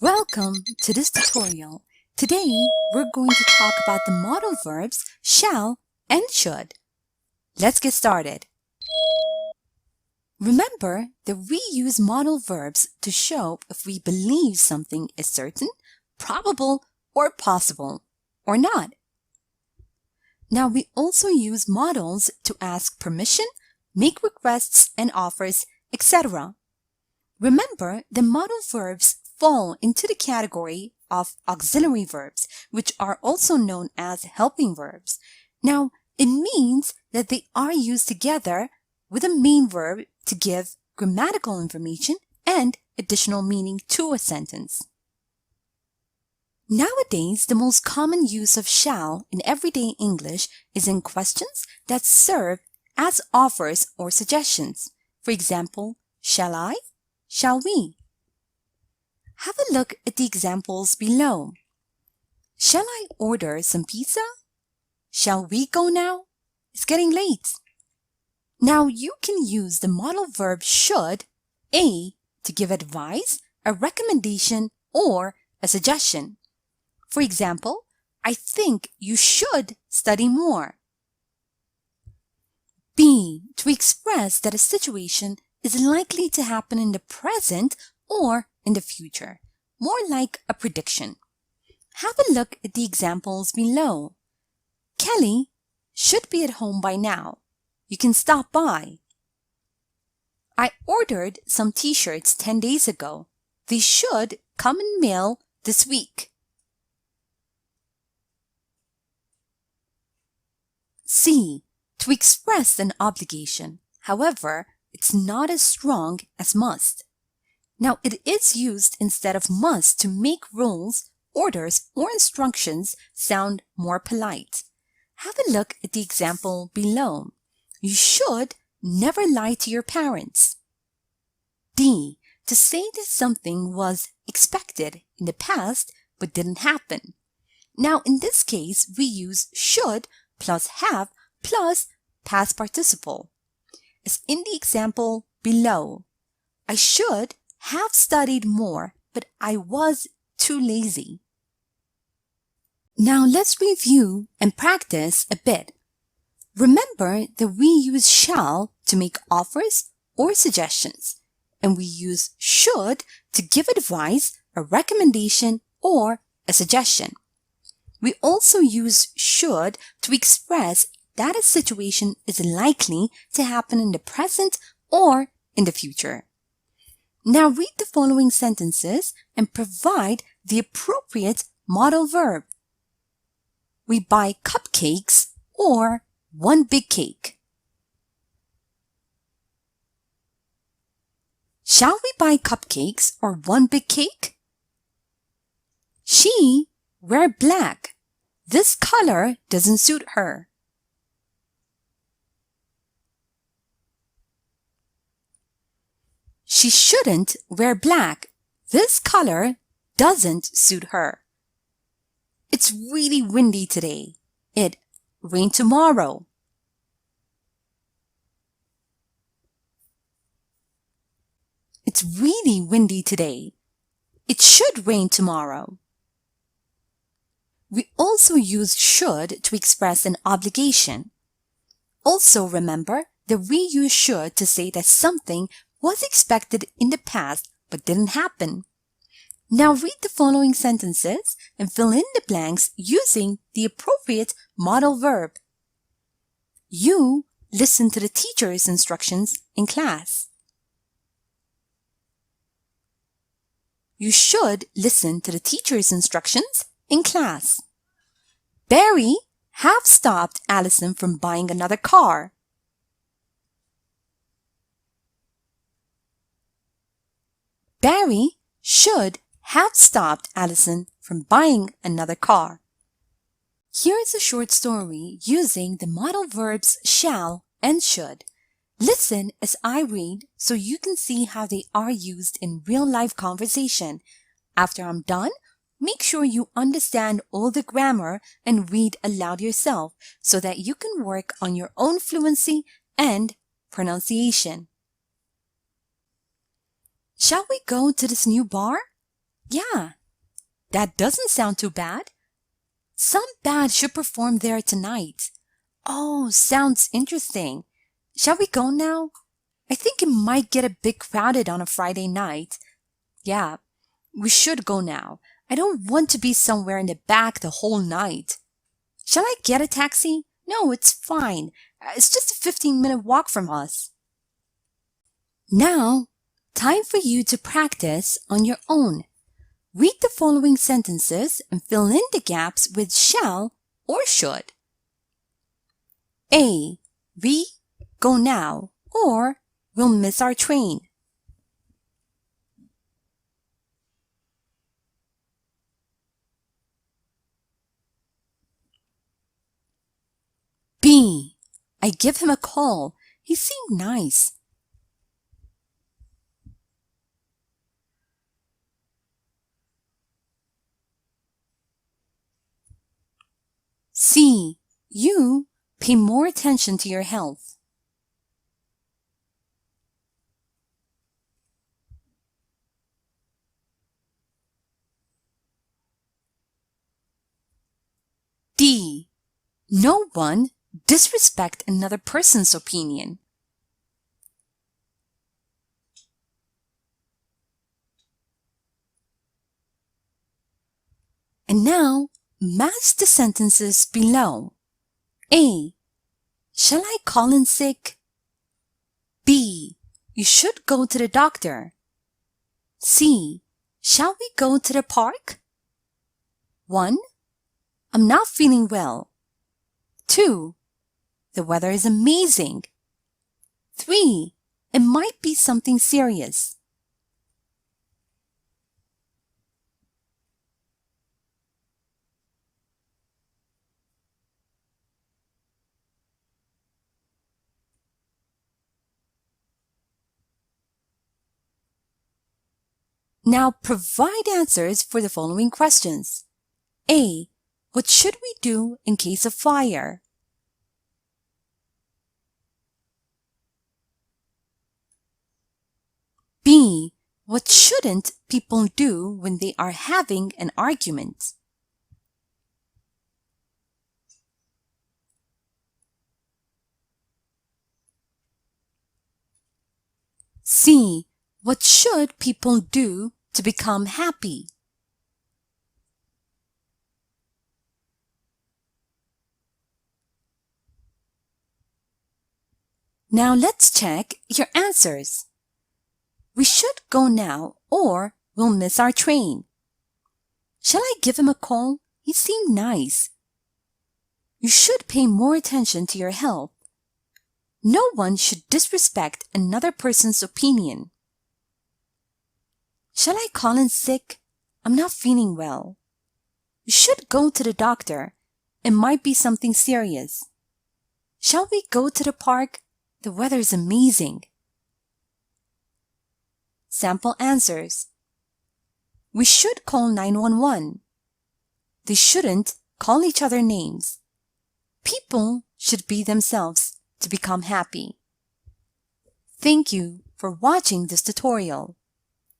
Welcome to this tutorial. Today, we're going to talk about the modal verbs shall and should. Let's get started. Remember that we use modal verbs to show if we believe something is certain, probable, or possible, or not. Now, we also use modals to ask permission, make requests and offers, etc. Remember, the modal verbs fall into the category of auxiliary verbs, which are also known as helping verbs. Now, it means that they are used together with a main verb to give grammatical information and additional meaning to a sentence. Nowadays, the most common use of shall in everyday English is in questions that serve as offers or suggestions. For example, shall I? Shall we? Have a look at the examples below. Shall I order some pizza? Shall we go now? It's getting late. Now you can use the modal verb should, A, to give advice, a recommendation, or a suggestion. For example, I think you should study more. B, to express that a situation is likely to happen in the present or in the future, more like a prediction. Have a look at the examples below. Kelly should be at home by now. You can stop by. I ordered some t-shirts 10 days ago. They should come in mail this week. C, to express an obligation. However, it's not as strong as must. Now, it is used instead of must to make rules, orders, or instructions sound more polite. Have a look at the example below. You should never lie to your parents. D, to say that something was expected in the past but didn't happen. Now, in this case, we use should plus have plus past participle. As in the example below, I should have studied more, but I was too lazy. Now let's review and practice a bit. Remember that we use shall to make offers or suggestions, and we use should to give advice, a recommendation, or a suggestion. We also use should to express that a situation is likely to happen in the present or in the future. Now read the following sentences and provide the appropriate modal verb. We buy cupcakes or one big cake. Shall we buy cupcakes or one big cake? She wear black. This color doesn't suit her. She shouldn't wear black. This color doesn't suit her. It's really windy today. It rain tomorrow. It's really windy today. It should rain tomorrow. We also use should to express an obligation. Also remember that we use should to say that something was expected in the past but didn't happen. Now read the following sentences and fill in the blanks using the appropriate modal verb. You listen to the teacher's instructions in class. You should listen to the teacher's instructions in class. Barry have stopped Allison from buying another car. Barry should have stopped Allison from buying another car. Here is a short story using the modal verbs shall and should. Listen as I read so you can see how they are used in real-life conversation. After I'm done, make sure you understand all the grammar and read aloud yourself so that you can work on your own fluency and pronunciation. Shall we go to this new bar? Yeah, that doesn't sound too bad. Some band should perform there tonight. Oh, sounds interesting. Shall we go now? I think it might get a bit crowded on a Friday night. Yeah, we should go now. I don't want to be somewhere in the back the whole night. Shall I get a taxi? No, it's fine. It's just a 15-minute walk from us. Now, time for you to practice on your own. Read the following sentences and fill in the gaps with shall or should. A. We go now, or we'll miss our train. B. I give him a call. He seemed nice. C. You pay more attention to your health. D. No one disrespect another person's opinion. And now, match the sentences below. A. Shall I call in sick? B. You should go to the doctor. C. Shall we go to the park? 1. I'm not feeling well. 2. The weather is amazing. 3. It might be something serious. Now provide answers for the following questions. A. What should we do in case of fire? B. What shouldn't people do when they are having an argument? C. What should people do to become happy? Now let's check your answers. We should go now or we'll miss our train. Shall I give him a call? He seemed nice. You should pay more attention to your health. No one should disrespect another person's opinion. Shall I call in sick? I'm not feeling well. You should go to the doctor. It might be something serious. Shall we go to the park? The weather is amazing. Sample answers. We should call 911. They shouldn't call each other names. People should be themselves to become happy. Thank you for watching this tutorial.